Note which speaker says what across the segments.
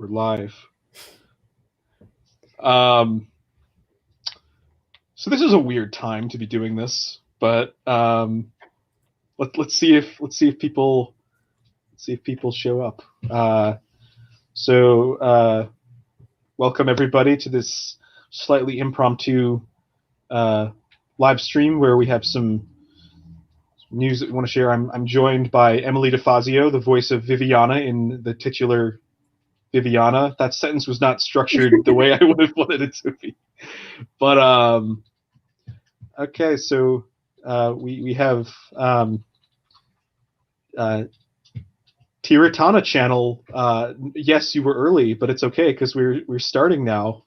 Speaker 1: We're live. So this is a weird time to be doing this, but let's see if people show up. Welcome everybody to this slightly impromptu live stream where we have some news that we want to share. I'm joined by Emily DeFazio, the voice of Viviana in the titular Viviana. That sentence was not structured the way I would have wanted it to be. But okay, so we have Tiratana channel. Yes, you were early, but it's okay because we're starting now.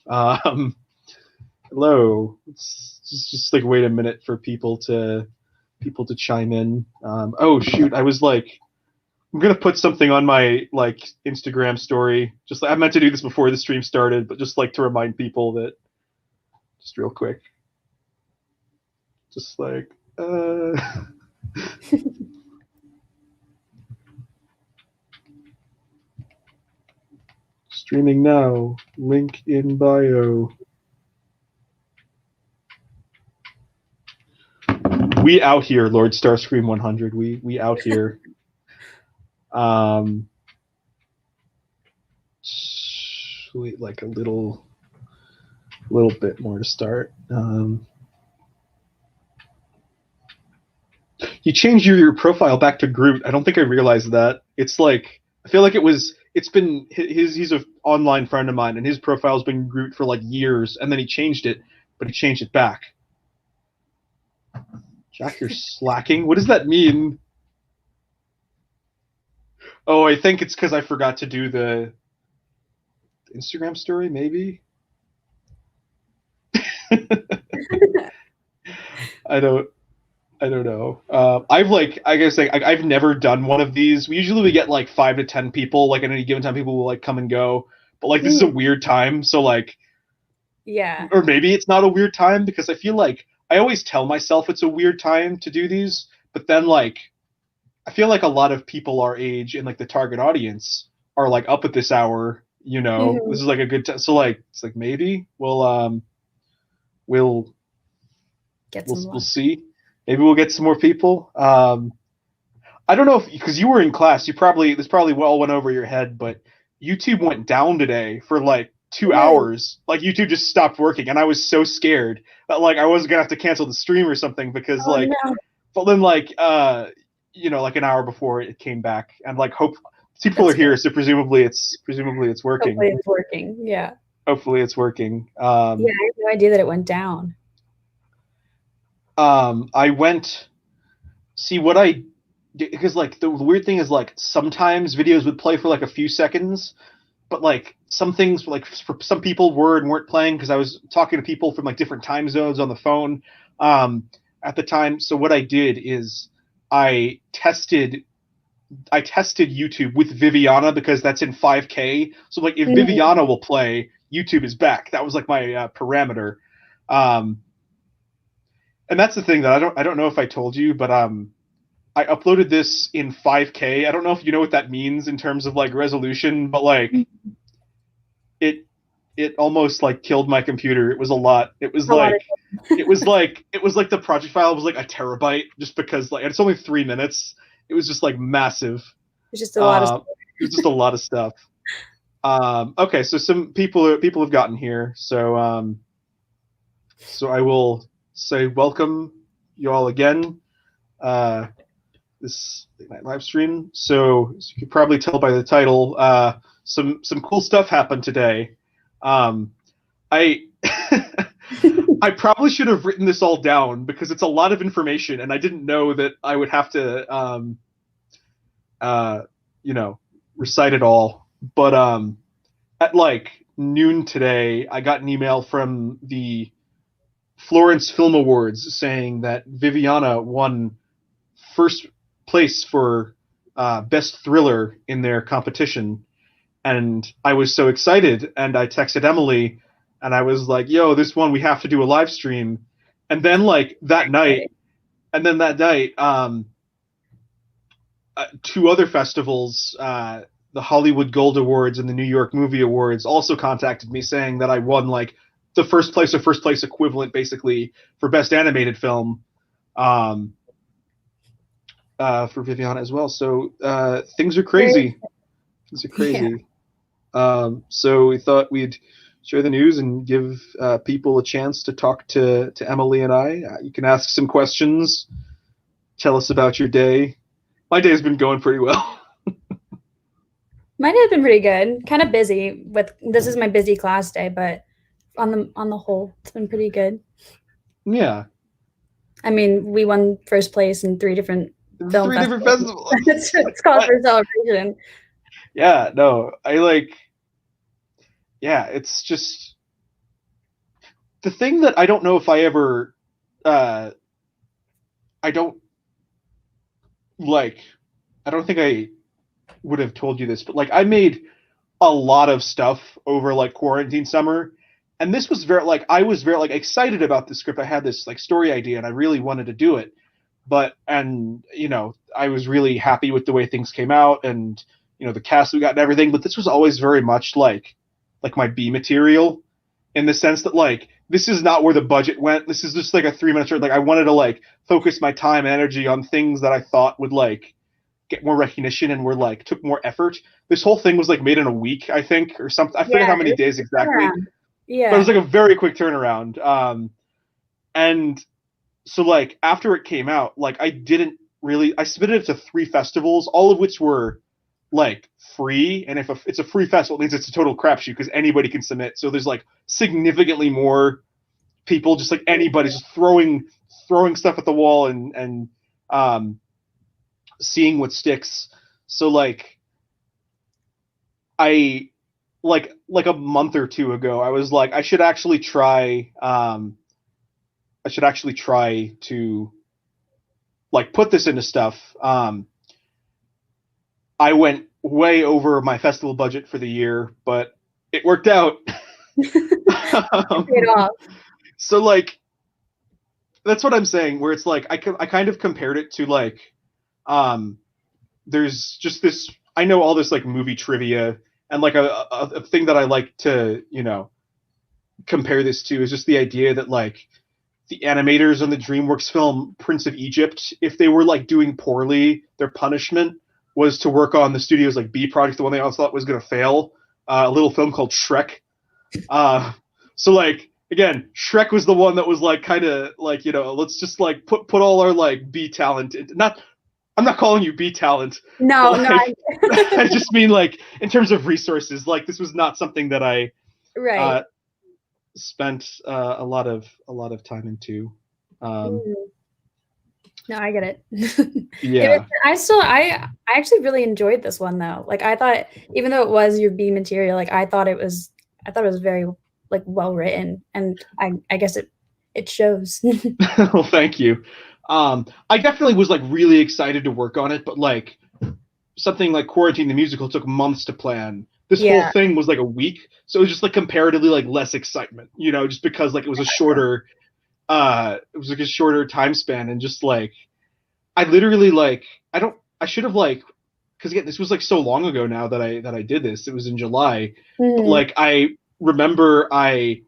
Speaker 1: Hello. It's just like wait a minute for people to chime in. Oh shoot, I was like, I'm gonna put something on my like Instagram story. Just like, I meant to do this before the stream started, but just like to remind people that, just real quick, just like streaming now. Link in bio. We out here, Lord Starscream 100. We out here. Wait, like a little bit more to start. You changed your profile back to Groot. I don't think I realized that. It's like, I feel like it's been he's an online friend of mine, and his profile's been Groot for like years, and then he changed it, but he changed it back. Jack, you're slacking? What does that mean? Oh, I think it's because I forgot to do the Instagram story, maybe? I don't know. I've never done one of these. We get like 5 to 10 people, like at any given time people will like come and go. But like this is a weird time, so like,
Speaker 2: yeah.
Speaker 1: Or maybe it's not a weird time because I feel like I always tell myself it's a weird time to do these, but then like I feel like a lot of people our age and like the target audience are like up at this hour, you know. This is like a good time. So like it's like maybe we'll see. Maybe we'll get some more people. I don't know if, because you were in class, this probably well went over your head, but YouTube went down today for like 2 hours. Like YouTube just stopped working, and I was so scared that like I was gonna have to cancel the stream or something because but then like like an hour before it came back, and like people are here, so presumably it's working.
Speaker 2: Hopefully it's working. Yeah.
Speaker 1: Hopefully it's working.
Speaker 2: Yeah, I have no idea that it went down.
Speaker 1: I went see what I did, because like the weird thing is like sometimes videos would play for like a few seconds, but like some things like for some people weren't playing because I was talking to people from like different time zones on the phone at the time. So what I did is I tested YouTube with Viviana because that's in 5K. So like if Viviana will play, YouTube is back. That was like my parameter. And that's the thing that I don't know if I told you, but I uploaded this in 5K. I don't know if you know what that means in terms of like resolution, but like it almost like killed my computer. It was a lot. It was like the project file was like a terabyte just because like it's only 3 minutes. It was just like massive.
Speaker 2: It's just a lot of stuff.
Speaker 1: It was just a lot of stuff. Okay, so some people have gotten here. So I will say welcome you all again. This late night live stream. So as you can probably tell by the title, some cool stuff happened today. I I probably should have written this all down because it's a lot of information, and I didn't know that I would have to recite it all. But at like noon today, I got an email from the Florence Film Awards saying that Viviana won first place for best thriller in their competition, and I was so excited, and I texted Emily, and I was like, "Yo, this one we have to do a live stream." And then like that night, 2 other festivals the Hollywood Gold Awards and the New York Movie Awards also contacted me saying that I won like the first place equivalent basically for best animated film for Viviana as well. So things are crazy. Things are crazy. Yeah. So we thought we'd share the news and give people a chance to talk to Emily and I. You can ask some questions. Tell us about your day. My day has been going pretty well.
Speaker 2: My day has been pretty good. Kind of busy this is my busy class day, but on the whole, it's been pretty good.
Speaker 1: Yeah.
Speaker 2: I mean, we won first place in 3 different film
Speaker 1: different festivals.
Speaker 2: It's called for celebration.
Speaker 1: Yeah, no, it's just the thing that I don't know if I ever, I don't think I would have told you this, but like I made a lot of stuff over like quarantine summer, and this was I was very excited about the script. I had this like story idea and I really wanted to do it, and I was really happy with the way things came out and the cast we got and everything, but this was always very much like my B material, in the sense that like this is not where the budget went. This is just like a 3-minute short. Like I wanted to like focus my time and energy on things that I thought would like get more recognition and were like took more effort. This whole thing was like made in a week, I think, or something. I forget how many days exactly.
Speaker 2: Yeah.
Speaker 1: But it was like a very quick turnaround. And so like after it came out, like I submitted it to 3 festivals, all of which were like free. And if it's a free festival, it means it's a total crapshoot because anybody can submit. So there's like significantly more people, just like anybody just throwing stuff at the wall and seeing what sticks. So like I like a month or 2 ago, I was like, I should actually try to like put this into stuff. I went way over my festival budget for the year, but it worked out.
Speaker 2: It paid off.
Speaker 1: So like that's what I'm saying, where it's like I kind of compared it to like there's just this, I know all this like movie trivia, and like a thing that I like to compare this to is just the idea that like the animators on the DreamWorks film Prince of Egypt, if they were like doing poorly, their punishment was to work on the studio's like B project, the one they all thought was going to fail, a little film called Shrek. So like again, Shrek was the one that was like kind of like let's just like put all our like B talent into, I'm not calling you B talent.
Speaker 2: No,
Speaker 1: like, no. I just mean like in terms of resources, like this was not something that I spent a lot of time into.
Speaker 2: No, I get it.
Speaker 1: Yeah.
Speaker 2: I actually really enjoyed this one though. Like I thought, even though it was your B material, like I thought it was very like well written, and I guess it shows.
Speaker 1: Well, thank you. I definitely was like really excited to work on it, but like something like Quarantine the Musical took months to plan. This whole thing was like a week, so it was just like comparatively like less excitement, just because like it was a shorter time span, and just like I literally like I should have like, because again this was like so long ago now that I did this. It was in July, but like I remember I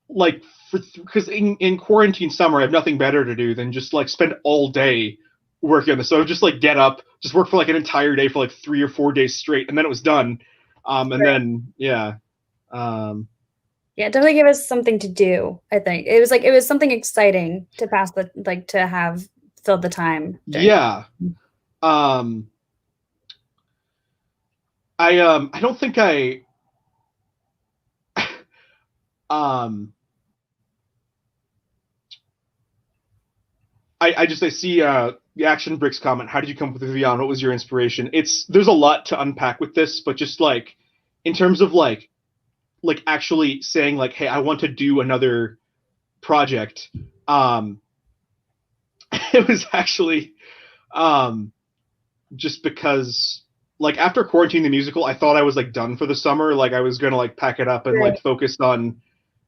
Speaker 1: like because in quarantine summer I have nothing better to do than just like spend all day working on this. So I would just like get up, just work for like an entire day for like 3 or 4 days straight, and then it was done. Then it
Speaker 2: definitely gave us something to do. I think it was something exciting to pass to have filled the time.
Speaker 1: I don't think I see the Action Bricks comment. How did you come up with Viviana? What was your inspiration? There's a lot to unpack with this, but just like in terms of like actually saying like, hey, I want to do another project. It was actually just because like after Quarantine the Musical, I thought I was like done for the summer. Like I was gonna like pack it up and like focus on,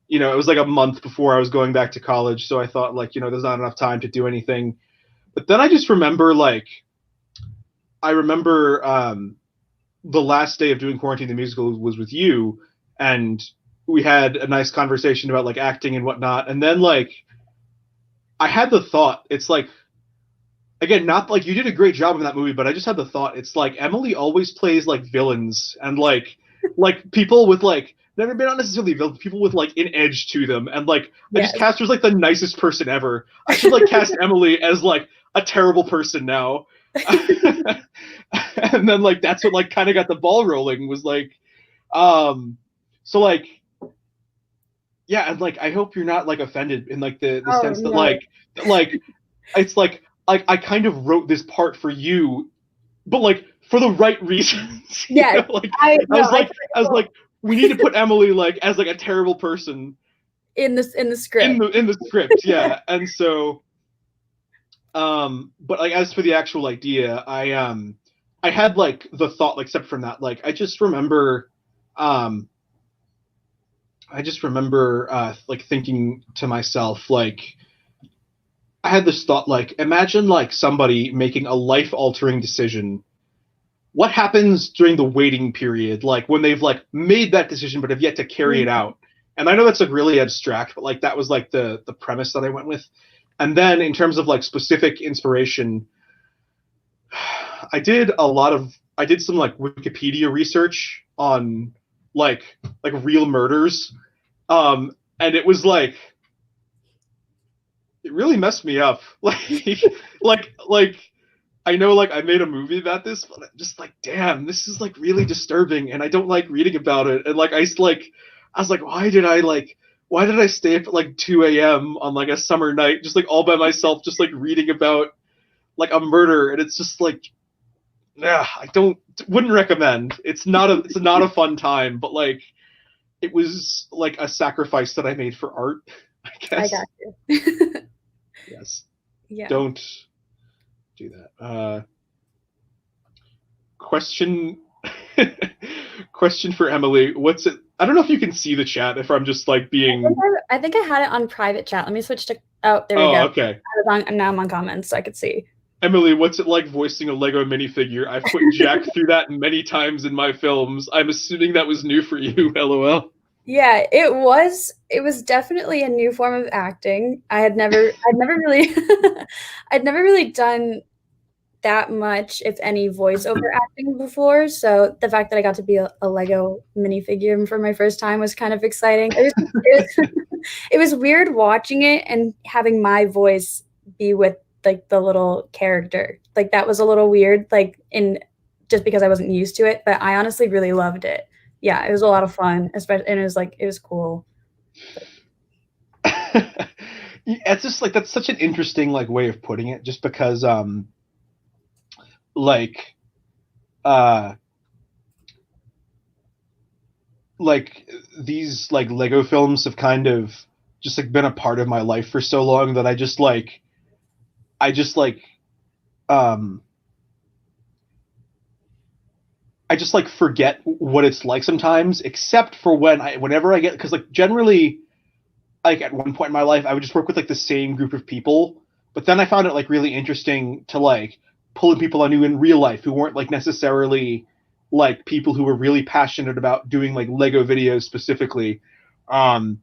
Speaker 1: it was like a month before I was going back to college, so I thought like there's not enough time to do anything. But then I just remember like I remember the last day of doing Quarantine the Musical was with you, and we had a nice conversation about like acting and whatnot. And then like I had the thought, it's like, again, not like you did a great job in that movie, but I just had the thought, it's like Emily always plays like villains and like people with like never been not necessarily villains, people with like an edge to them, and like I just
Speaker 2: Yes.
Speaker 1: cast her as like the nicest person ever. I should like cast Emily as like a terrible person now. And then like that's what like kind of got the ball rolling, was like so like yeah, and like I hope you're not like offended in like the
Speaker 2: Oh
Speaker 1: sense that
Speaker 2: no.
Speaker 1: like it's like I kind of wrote this part for you, but like for the right reasons.
Speaker 2: Yes.
Speaker 1: Like
Speaker 2: I
Speaker 1: I was like we need to put Emily like as like a terrible person
Speaker 2: in the script.
Speaker 1: in the script, yeah. And so but like as for the actual idea, I had like the thought, like except from that, like I just remember like thinking to myself, like I had this thought, like imagine like somebody making a life altering decision. What happens during the waiting period, like when they've like made that decision but have yet to carry it out? And I know that's like really abstract, but like that was like the premise that I went with. And then in terms of like specific inspiration, I did some like Wikipedia research on like real murders. And it was like it really messed me up. Like I know like I made a movie about this, but I'm just like, damn, this is like really disturbing, and I don't like reading about it. And like I was like, why did I stay up at like 2 a.m. on like a summer night, just like all by myself, just like reading about like a murder? And it's just like, yeah, wouldn't recommend. It's not a fun time, but like it was like a sacrifice that I made for art, I guess.
Speaker 2: I got you.
Speaker 1: Yes.
Speaker 2: Yeah.
Speaker 1: Don't do that. Question question for Emily. What's it? I don't know if you can see the chat, if I'm just like being.
Speaker 2: I think I had it on private chat. Let me switch to. Oh, there we go.
Speaker 1: Okay.
Speaker 2: Now I'm on comments, so I could see.
Speaker 1: Emily, what's it like voicing a Lego minifigure? I've put Jack through that many times in my films. I'm assuming that was new for you. LOL.
Speaker 2: Yeah, it was. It was definitely a new form of acting. I'd never really, I'd never really done that much, if any, voiceover acting before. So the fact that I got to be a Lego minifigure for my first time was kind of exciting. It was weird watching it and having my voice be with like the little character. Like that was a little weird, like in just because I wasn't used to it. But I honestly really loved it. Yeah, it was a lot of fun, especially, and it was cool.
Speaker 1: It's just like that's such an interesting like way of putting it, just because like like these like Lego films have kind of just like been a part of my life for so long that I just like um I just like forget what it's like sometimes, except for whenever I get, because like generally like at one point in my life I would just work with like the same group of people, but then I found it like really interesting to like pull in people I knew in real life who weren't like necessarily like people who were really passionate about doing like Lego videos specifically. And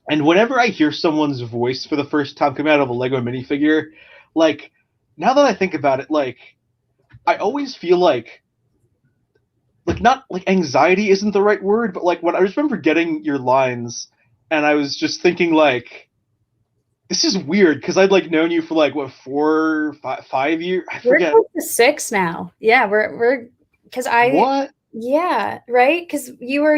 Speaker 1: whenever I hear someone's voice for the first time coming out of a Lego minifigure, like now that I think about it, like I always feel like not like anxiety isn't the right word, but like when I just remember getting your lines and I was just thinking like, this is weird because I'd like known you for like what 5 years. I forget.
Speaker 2: We're close to 6 now. Yeah, we're because
Speaker 1: What?
Speaker 2: Yeah, right. Because you were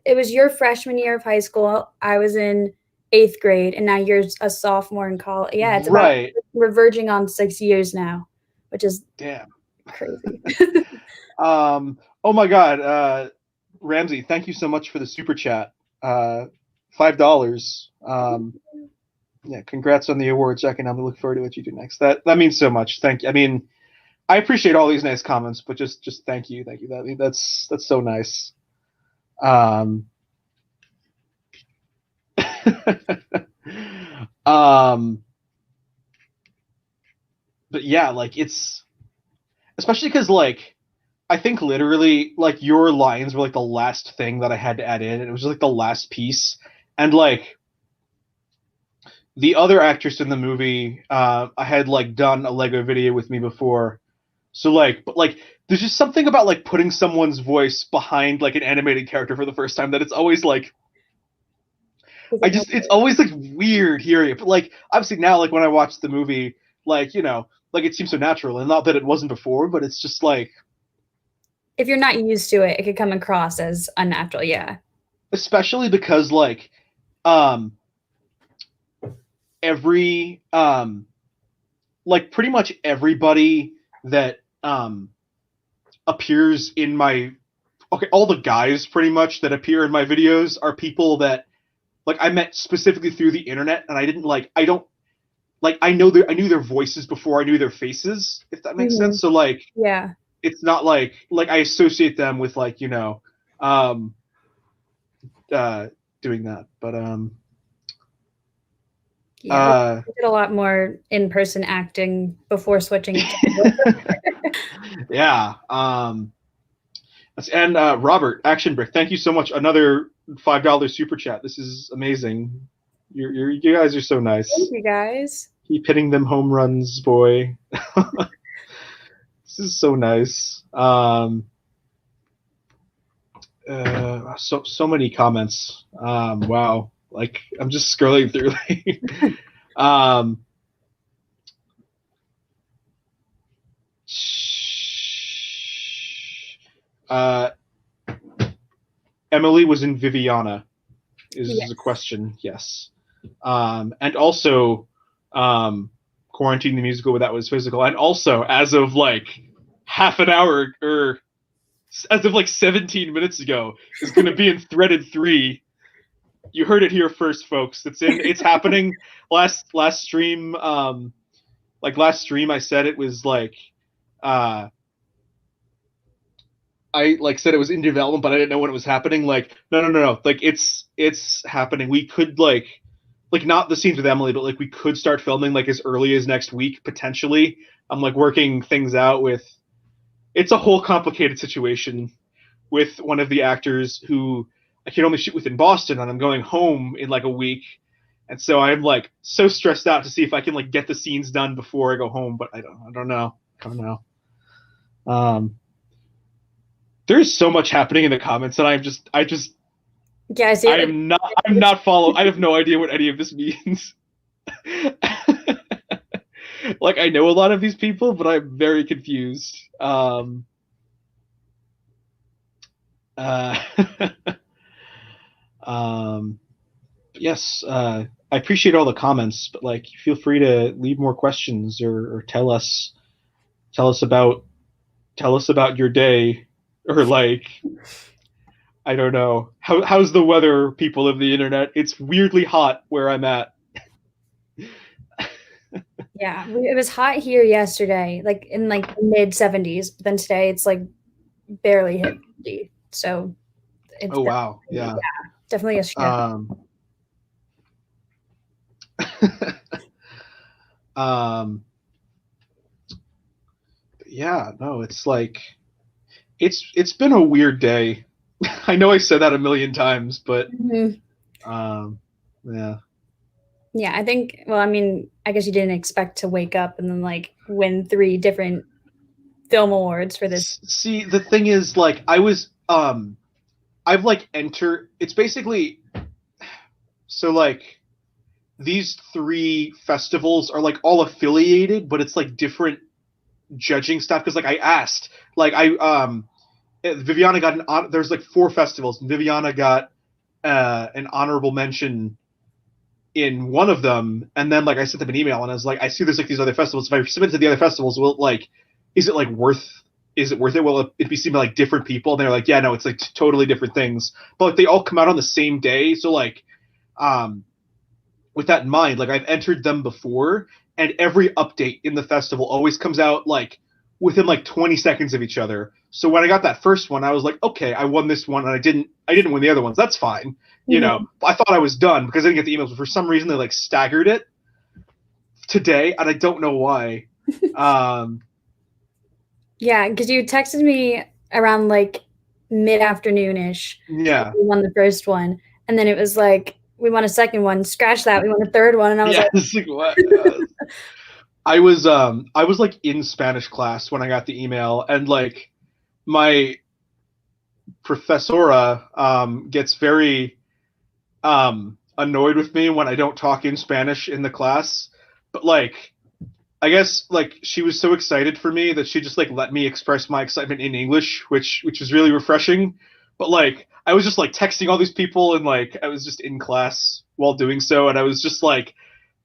Speaker 2: it was your freshman year of high school. I was in 8th grade, and now you're a sophomore in college. Yeah, it's about
Speaker 1: Right.
Speaker 2: we're verging on 6 years now, which is
Speaker 1: Damn.
Speaker 2: crazy.
Speaker 1: Oh my God. Ramsey, thank you so much for the super chat. $5. Yeah, congrats on the award, Jack, and I'm looking forward to what you do next. That means so much. Thank you. I mean, I appreciate all these nice comments, but just thank you. That's so nice. Um, but yeah, like it's especially because like I think literally like your lines were like the last thing that I had to add in, and it was like the last piece, and like the other actress in the movie, I had like done a Lego video with me before, so like, but like there's just something about like putting someone's voice behind like an animated character for the first time that it's always like it's always like weird hearing it, but like obviously now like when I watch the movie, like like it seems so natural, and not that it wasn't before, but it's just like
Speaker 2: if you're not used to it, it could come across as unnatural. Yeah,
Speaker 1: especially because like um every like pretty much everybody that appears in my all the guys pretty much that appear in my videos are people that like I met specifically through the internet, and I didn't like I don't like I knew their voices before I knew their faces, if that makes sense. So like
Speaker 2: yeah,
Speaker 1: it's not like I associate them with like um doing that, but
Speaker 2: yeah. We did a lot more in-person acting before switching.
Speaker 1: yeah. And Robert Action Brick, thank you so much. Another $5 super chat. This is amazing. You guys are so nice.
Speaker 2: Thank you guys.
Speaker 1: Keep hitting them home runs, boy. This is so nice. So many comments. Wow. Like I'm just scrolling through. Emily was in Viviana. Is a question? Yes. And also, Quarantine the Musical, that was physical. And also, as of like half an hour or as of like 17 minutes ago, is going to be in Threaded 3. You heard it here first, folks. It's happening. Last stream, last stream, I said it was like, I like said it was in development, but I didn't know when it was happening. Like, no. Like it's happening. We could like not the scenes with Emily, but like we could start filming like as early as next week potentially. I'm like working things out with. It's a whole complicated situation with one of the actors who I can only shoot with in Boston, and I'm going home in like a week, and so I'm like so stressed out to see if I can like get the scenes done before I go home. But I don't know. There's so much happening in the comments, and
Speaker 2: yeah, I see it.
Speaker 1: I'm not follow. I have no idea what any of this means. Like I know a lot of these people, but I'm very confused. Yes, I appreciate all the comments, but like feel free to leave more questions or tell us about your day, or like I don't know. How's the weather, people of the internet? It's weirdly hot where I'm at.
Speaker 2: Yeah, it was hot here yesterday, like in like mid 70s. But then today it's like barely hit 50. So it's
Speaker 1: wow, yeah,
Speaker 2: definitely a shift.
Speaker 1: Yeah, no, it's like it's been a weird day. I know I said that a million times, but yeah.
Speaker 2: Yeah, I think, well, I mean, I guess you didn't expect to wake up and then like win 3 different film awards for this.
Speaker 1: See, the thing is, like, I've like it's basically, so like these 3 festivals are like all affiliated, but it's like different judging stuff. Cause like I asked, like Viviana got there's like 4 festivals, and Viviana got an honorable mention in one of them, and then like I sent them an email and I was like, I see there's like these other festivals. If I submit to the other festivals, is it worth it? Will it be seen by like different people? And they're like, yeah, no, it's like totally different things. But like, they all come out on the same day. So like with that in mind, like I've entered them before, and every update in the festival always comes out like within like 20 seconds of each other. So when I got that first one, I was like, okay, I won this one, and I didn't win the other ones. That's fine. You know, I thought I was done because I didn't get the emails, but for some reason they like staggered it today, and I don't know why.
Speaker 2: Yeah, because you texted me around like mid-afternoon-ish.
Speaker 1: Yeah.
Speaker 2: We won the first one, and then it was like we won a second one. Scratch that. We won a third one, and I was
Speaker 1: Yeah.
Speaker 2: like,
Speaker 1: It's like, what? I was like in Spanish class when I got the email, and like my professora gets very annoyed with me when I don't talk in Spanish in the class. But like I guess like she was so excited for me that she just like let me express my excitement in English, which was really refreshing. But like I was just like texting all these people, and like I was just in class while doing so, and I was just like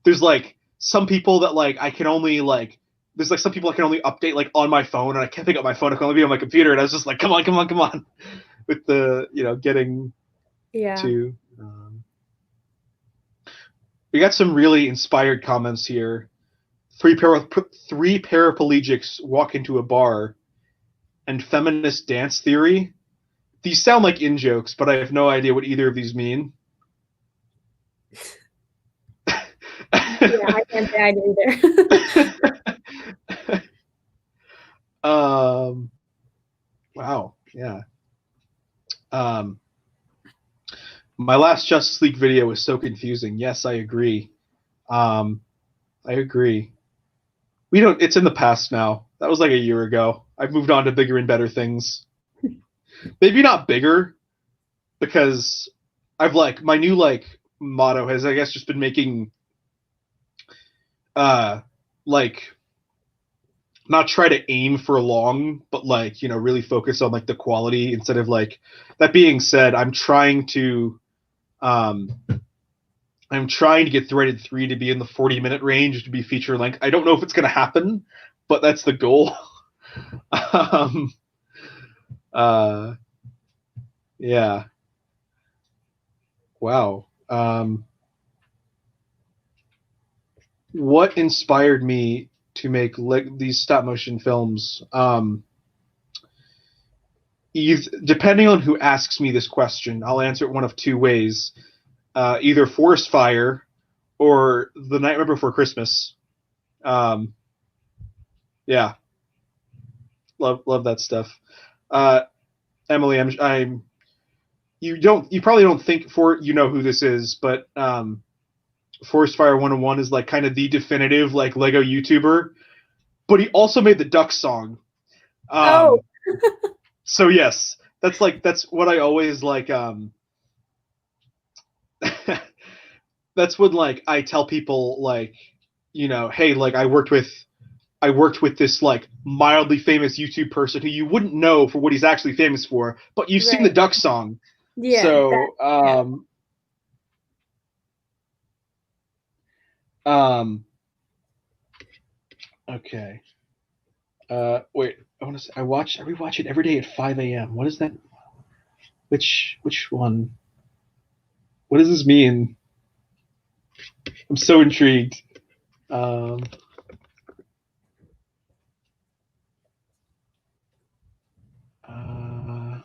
Speaker 1: there's like some people that like I can only like there's like some people I can only update like on my phone, and I can't pick up my phone, I can only be on my computer, and I was just like, come on, come on, come on, with the getting
Speaker 2: yeah.
Speaker 1: to we got some really inspired comments here. Three paraplegics walk into a bar, and feminist dance theory. These sound like in jokes, but I have no idea what either of these mean.
Speaker 2: Yeah, I can't say I do either.
Speaker 1: Wow, yeah. My last Justice League video was so confusing. Yes, I agree. I agree. We don't. It's in the past now. That was like a year ago. I've moved on to bigger and better things. Maybe not bigger, because I've like my new like motto has I guess just been making like not try to aim for long, but like really focus on like the quality instead of like that being said, um I'm trying to get Threaded 3 to be in the 40-minute range to be feature length. I don't know if it's gonna happen, but that's the goal. um yeah. Wow. What inspired me to make these stop motion films? Depending on who asks me this question, I'll answer it one of two ways: either Forest Fire or The Nightmare Before Christmas. Yeah, love that stuff. Emily, I'm you probably don't think you know who this is, but Forest Fire 101 is like kind of the definitive like Lego YouTuber, but he also made the Duck song.
Speaker 2: Oh,
Speaker 1: So yes, that's what I always like. That's when like I tell people like, hey, like I worked with this like mildly famous YouTube person who you wouldn't know for what he's actually famous for, but you've seen the
Speaker 2: right.
Speaker 1: Duck song.
Speaker 2: Yeah.
Speaker 1: So
Speaker 2: Yeah.
Speaker 1: Okay. Wait, I rewatch it every day at 5 a.m. What is that? Which one? What does this mean? I'm so intrigued. Um, uh,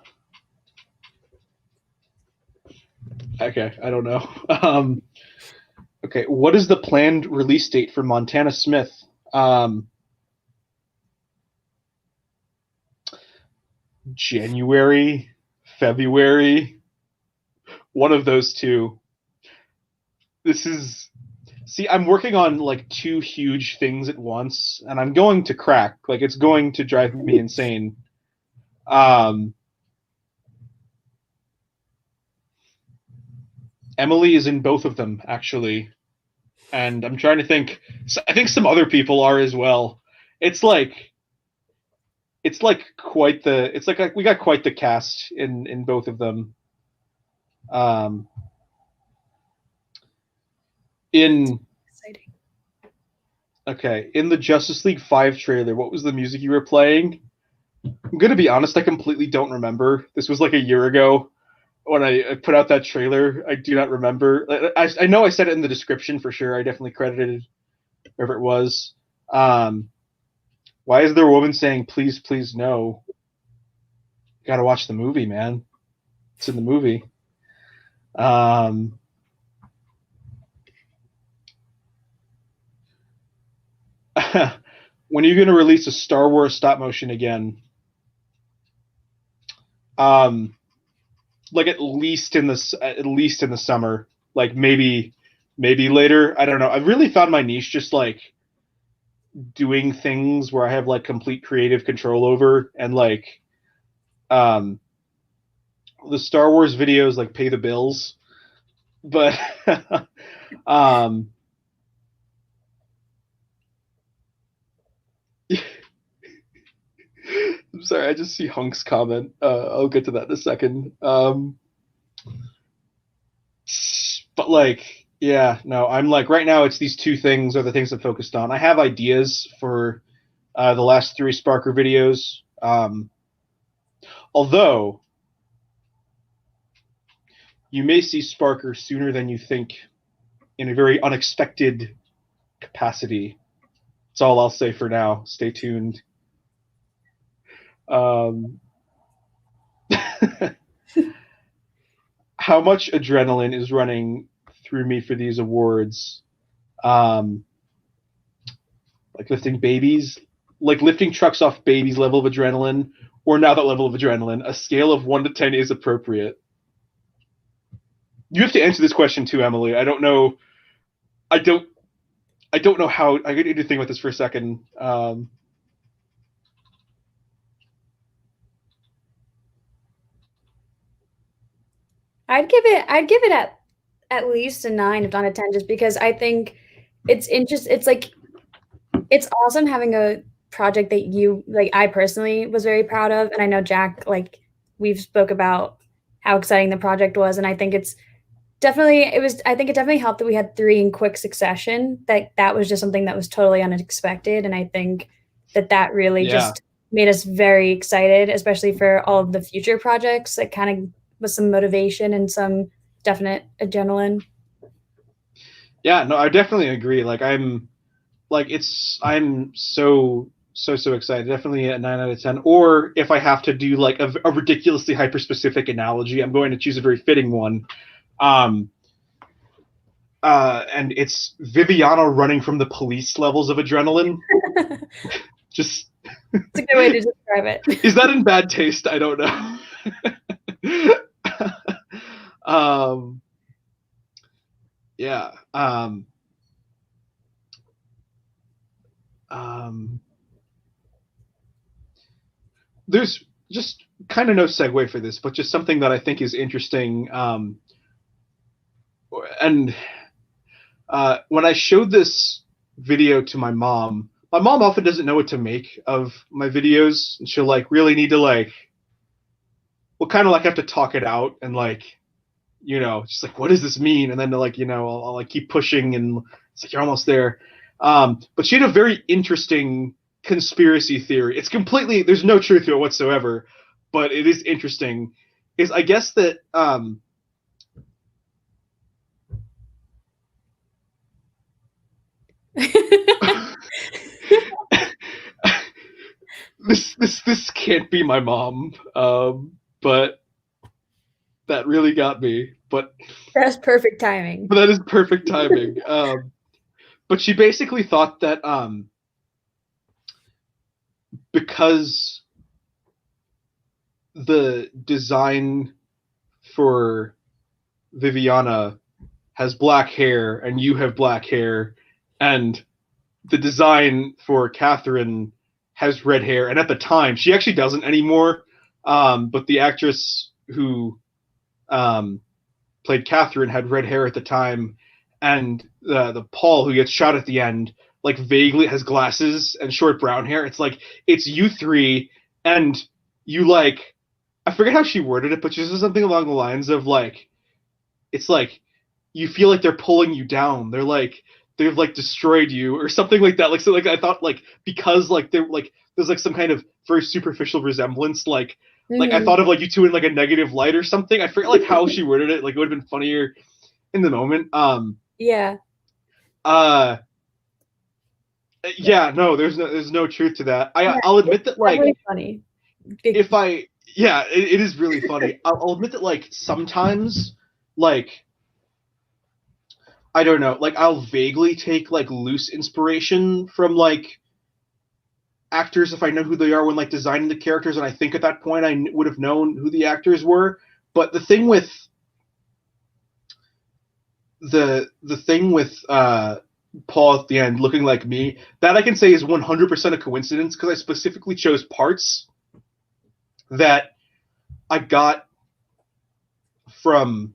Speaker 1: okay, I don't know. Okay, what is the planned release date for Montana Smith? January, February, one of those two. I'm working on like two huge things at once, and I'm going to crack. Like it's going to drive me insane. Emily is in both of them actually, and I'm trying to think. I think some other people are as well. It's like quite the. It's like we got quite the cast in both of them. Um, in
Speaker 2: Exciting.
Speaker 1: Okay, in the Justice League 5 trailer, what was the music you were playing? I'm gonna be honest, I completely don't remember. This was like a year ago when I put out that trailer. I do not remember. I know I said it in the description for sure. I definitely credited wherever it was. Why is there a woman saying please, please no? You gotta watch the movie, man. It's in the movie. when are you going to release a Star Wars stop motion again? Like at least in the summer, like maybe later. I don't know. I've really found my niche just like doing things where I have like complete creative control over, and like the Star Wars videos like pay the bills, but I'm sorry, I just see Hunk's comment. I'll get to that in a second. But like, yeah, no, I'm like right now. It's these two things are the things I'm focused on. I have ideas for the last 3 Sparker videos. Although you may see Sparker sooner than you think in a very unexpected capacity. That's all I'll say for now. Stay tuned. How much adrenaline is running through me for these awards? Like lifting babies, like lifting trucks off babies level of adrenaline, or now that level of adrenaline. A scale of 1 to 10 is appropriate. You have to answer this question too, Emily. I don't know. I don't know how. I need to think about this for a second.
Speaker 2: I'd give it at least a 9, if not a 10, just because I think it's like it's awesome having a project that you like. I personally was very proud of, and I know Jack, like we've spoke about how exciting the project was, and I think it definitely helped that we had 3 in quick succession. That was just something that was totally unexpected, and I think that really just made us very excited, especially for all of the future projects. That kind of was some motivation and some definite adrenaline.
Speaker 1: Yeah, no, I definitely agree. Like I'm so excited. Definitely a 9 out of 10. Or if I have to do like a ridiculously hyper specific analogy, I'm going to choose a very fitting one. And it's Viviana running from the police levels of adrenaline. Just
Speaker 2: it's a good way to describe it.
Speaker 1: Is that in bad taste? I don't know. Yeah. There's just kind of no segue for this, but just something that I think is interesting. And when I showed this video to my mom often doesn't know what to make of my videos, and she'll like really need to like, well, kind of like have to talk it out and like, you know, she's like, what does this mean? And then like, you know, I'll like keep pushing, and it's like, you're almost there. But she had a very interesting conspiracy theory. It's completely, there's no truth to it whatsoever, but it is interesting. Is I guess that this can't be my mom, but that really got me. But
Speaker 2: that's perfect timing.
Speaker 1: But that is perfect timing. But she basically thought that because the design for Viviana has black hair and you have black hair, and the design for Catherine has red hair, and at the time she actually doesn't anymore, but the actress who played Catherine had red hair at the time, and the Paul who gets shot at the end like vaguely has glasses and short brown hair. It's like, it's you 3, and you like, I forget how she worded it, but she said something along the lines of like, it's like you feel like they're pulling you down. They've like destroyed you or something like that. Like, so like I thought like, because like they're like, there's like some kind of very superficial resemblance, like I thought of like you 2 in like a negative light or something. I forget like how she worded it. Like it would have been funnier in the moment.
Speaker 2: Yeah.
Speaker 1: Yeah, no, there's no truth to that. I'll admit that like
Speaker 2: really funny.
Speaker 1: If I yeah, it is really funny. I'll admit that like sometimes like I don't know, like I'll vaguely take like loose inspiration from like actors if I know who they are when like designing the characters, and I think at that point I would have known who the actors were. But the thing with Paul at the end looking like me, that I can say is 100% a coincidence, because I specifically chose parts that I got from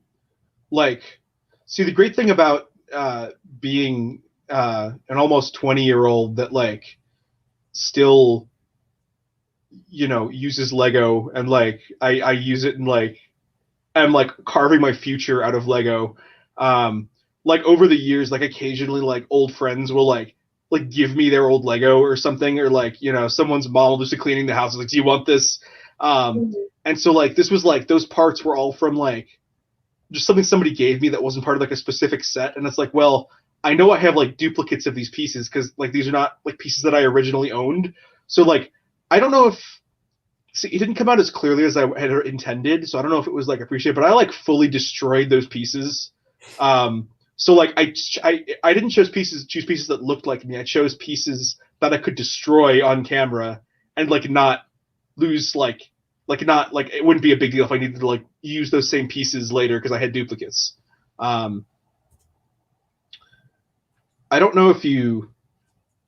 Speaker 1: like. See, the great thing about being an almost 20-year-old that like still, you know, uses Lego, and like I use it, and like I'm like carving my future out of Lego. Like over the years, like occasionally like old friends will like give me their old Lego or something, or like, you know, someone's mom will just be cleaning the house, like, do you want this? And so like this was like those parts were all from like just something somebody gave me that wasn't part of like a specific set, and it's like, well, I know I have like duplicates of these pieces because like these are not like pieces that I originally owned. So like I don't know if, see, it didn't come out as clearly as I had intended, so I don't know if it was like appreciated, but I like fully destroyed those pieces. So like I didn't choose pieces that looked like me. I chose pieces that I could destroy on camera and like not lose like not like it wouldn't be a big deal if I needed to like use those same pieces later because I had duplicates. I don't know if you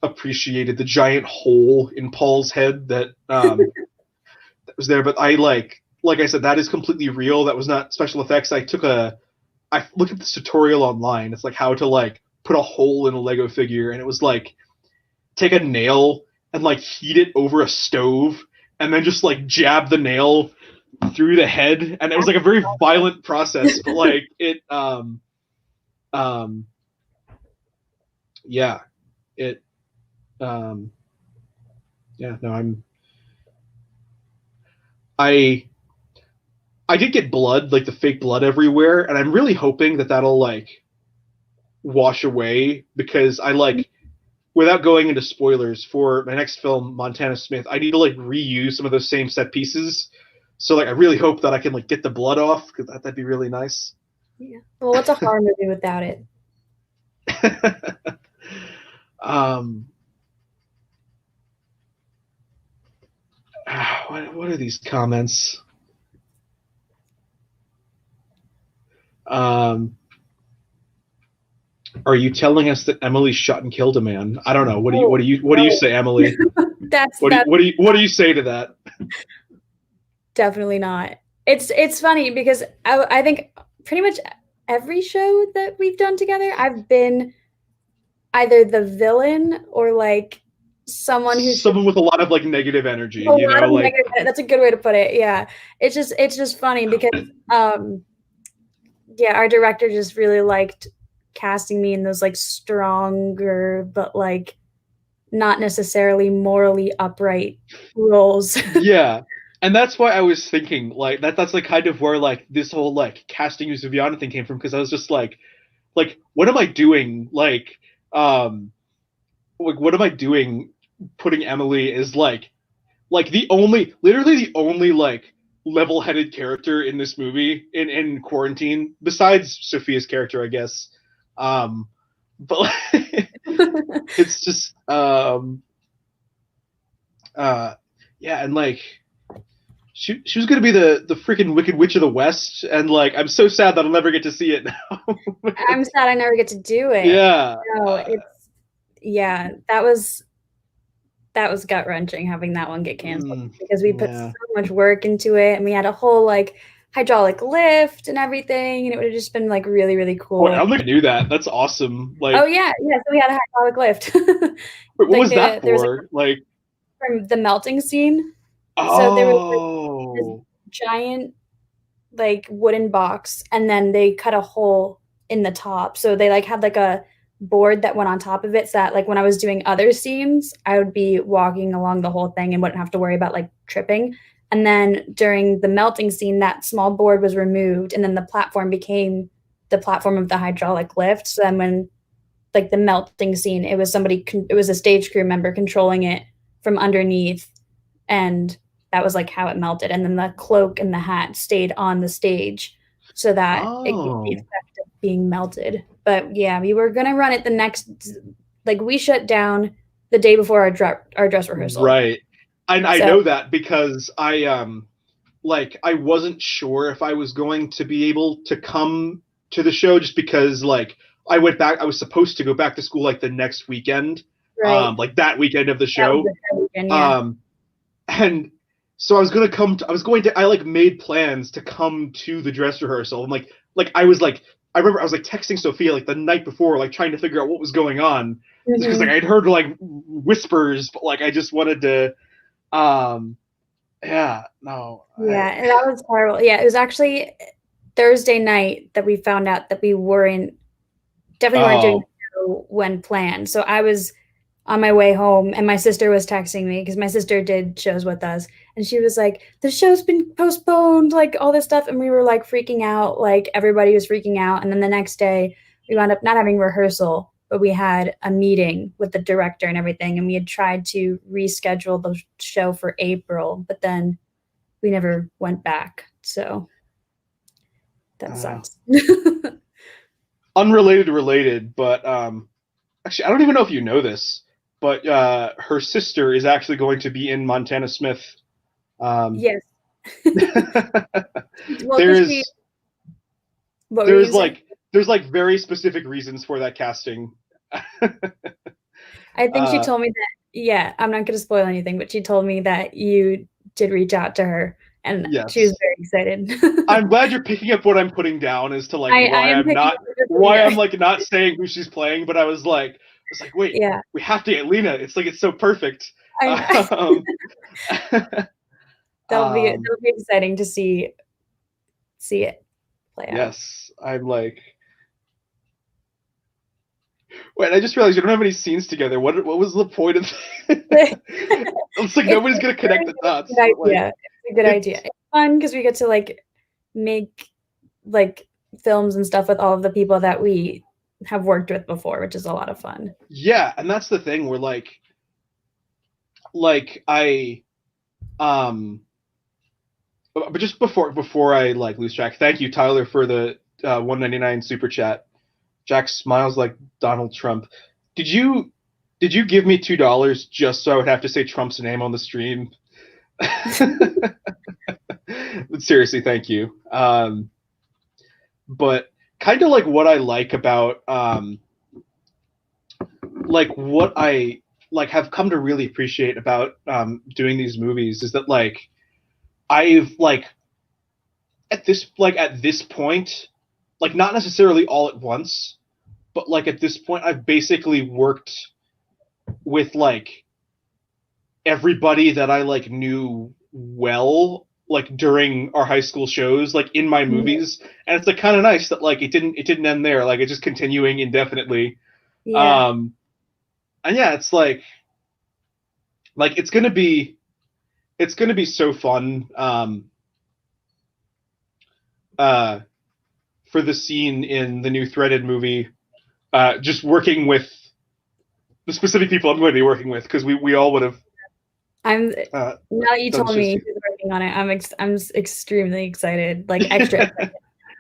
Speaker 1: appreciated the giant hole in Paul's head that that was there, but I like I said, that is completely real. That was not special effects. I looked at this tutorial online. It's like how to like put a hole in a Lego figure, and it was like take a nail and like heat it over a stove, and then just like jab the nail through the head, and it was like a very violent process, but like it yeah, it yeah, no, I did get blood, like the fake blood everywhere, and I'm really hoping that that'll like wash away, because I like, without going into spoilers for my next film, Montana Smith, I need to like reuse some of those same set pieces. So like I really hope that I can like get the blood off, because that'd be really nice.
Speaker 2: Yeah. Well, what's a horror movie without it?
Speaker 1: What are these comments? Are you telling us that Emily shot and killed a man? I don't know. What do you say, Emily? What do you say to that?
Speaker 2: Definitely not. It's funny because I think pretty much every show that we've done together, I've been either the villain or like someone
Speaker 1: with a lot of like negative energy, you know, like
Speaker 2: that's a good way to put it. Yeah. It's just funny because yeah, our director just really liked casting me in those like stronger but like not necessarily morally upright roles.
Speaker 1: Yeah. And that's why I was thinking like that's like kind of where like this whole like casting as Viviana thing came from, because I was just like what am I doing? Like what am I doing putting Emily as like literally the only like level-headed character in this movie in quarantine, besides Sophia's character, I guess. But it's just yeah, and like she was gonna be the freaking Wicked Witch of the West, and like I'm so sad that I'll never get to see it now.
Speaker 2: I'm sad I never get to do it.
Speaker 1: Yeah.
Speaker 2: No, yeah, that was gut-wrenching having that one get canceled because we put so much work into it, and we had a whole like hydraulic lift and everything, and it would have just been like really, really cool.
Speaker 1: I don't think I knew that. That's awesome. Like,
Speaker 2: oh yeah, so we had a hydraulic lift.
Speaker 1: What was that for? Like
Speaker 2: from the melting scene.
Speaker 1: Oh.
Speaker 2: So there was like, this giant like wooden box, and then they cut a hole in the top. So they like had like a board that went on top of it, so that like when I was doing other scenes, I would be walking along the whole thing and wouldn't have to worry about like tripping. And then during the melting scene, that small board was removed, and then the platform became the platform of the hydraulic lift. So then when like the melting scene, it was a stage crew member controlling it from underneath, and that was like how it melted. And then the cloak and the hat stayed on the stage so that it gave the effect of being melted. But yeah, we were gonna run it the next, like we shut down the day before our dress rehearsal.
Speaker 1: Right. And I
Speaker 2: So
Speaker 1: know that because I wasn't sure if I was going to be able to come to the show, just because like I was supposed to go back to school like the next weekend,
Speaker 2: right,
Speaker 1: like that weekend of the
Speaker 2: that was
Speaker 1: show.
Speaker 2: the weekend, yeah.
Speaker 1: And so I was going to I like made plans to come to the dress rehearsal. And I was like, I remember I was like texting Sophia like the night before, like trying to figure out what was going on. Just because like
Speaker 2: Mhm.
Speaker 1: I'd heard like whispers, but like I just wanted to, yeah, no,
Speaker 2: Yeah, and that was horrible. Yeah, it was actually Thursday night that we found out that we definitely weren't doing the
Speaker 1: oh,
Speaker 2: show when planned. So I was on my way home and my sister was texting me because my sister did shows with us, and she was like, "The show's been postponed," like all this stuff, and we were like freaking out, like everybody was freaking out. And then the next day, we wound up not having rehearsal, but we had a meeting with the director and everything, and we had tried to reschedule the show for April, but then we never went back. So that
Speaker 1: uh,
Speaker 2: sucks.
Speaker 1: unrelated to related, but actually, I don't even know if you know this, but her sister is actually going to be in Montana Smith. Um,
Speaker 2: Yes. Well, because she,
Speaker 1: there's
Speaker 2: what were you
Speaker 1: there's
Speaker 2: gonna say?
Speaker 1: like there's like very specific reasons for that casting.
Speaker 2: I think she
Speaker 1: uh,
Speaker 2: told me that, yeah, I'm not gonna spoil anything, but she told me that you did reach out to her and she was
Speaker 1: yes,
Speaker 2: very excited.
Speaker 1: I'm glad you're picking up what I'm putting down as to like
Speaker 2: I am picking up what you're putting
Speaker 1: why I'm
Speaker 2: down.
Speaker 1: like not saying who she's playing, but I was like, wait,
Speaker 2: Yeah,
Speaker 1: we have to get Lena. It's like it's so perfect.
Speaker 2: I know.
Speaker 1: Um,
Speaker 2: That'll be exciting to see it play out.
Speaker 1: yes, I'm like, wait, I just realized you don't have any scenes together. What was the point of it's like
Speaker 2: It's
Speaker 1: nobody's gonna connect the
Speaker 2: a
Speaker 1: dots,
Speaker 2: good
Speaker 1: but like
Speaker 2: idea. It's a good idea.
Speaker 1: it's
Speaker 2: It's fun because we get to like make like films and stuff with all of the people that we have worked with before, which is a lot of fun.
Speaker 1: yeah, and that's the thing where like I um but just before I like lose track, thank you, Tyler, for the 199 super chat. Jack smiles like Donald Trump. Did you give me $2 just so I would have to say Trump's name on the stream? But seriously, thank you. But kind of like what I like about like what I like have come to really appreciate about doing these movies is that like I've like at this point, like not necessarily all at once, but like at this point I've basically worked with like everybody that I like knew well like during our high school shows like in my
Speaker 2: Mhm.
Speaker 1: movies, and it's like kind of nice that like it didn't end there, like it's just continuing indefinitely.
Speaker 2: Yeah.
Speaker 1: um and yeah, it's like it's gonna be so fun uh for the scene in the new Threaded movie, just working with the specific people I'm going to be working with, because we all would have
Speaker 2: I'm
Speaker 1: uh,
Speaker 2: now that you
Speaker 1: done
Speaker 2: told
Speaker 1: just.
Speaker 2: me who's working on it, I'm extremely excited, like extra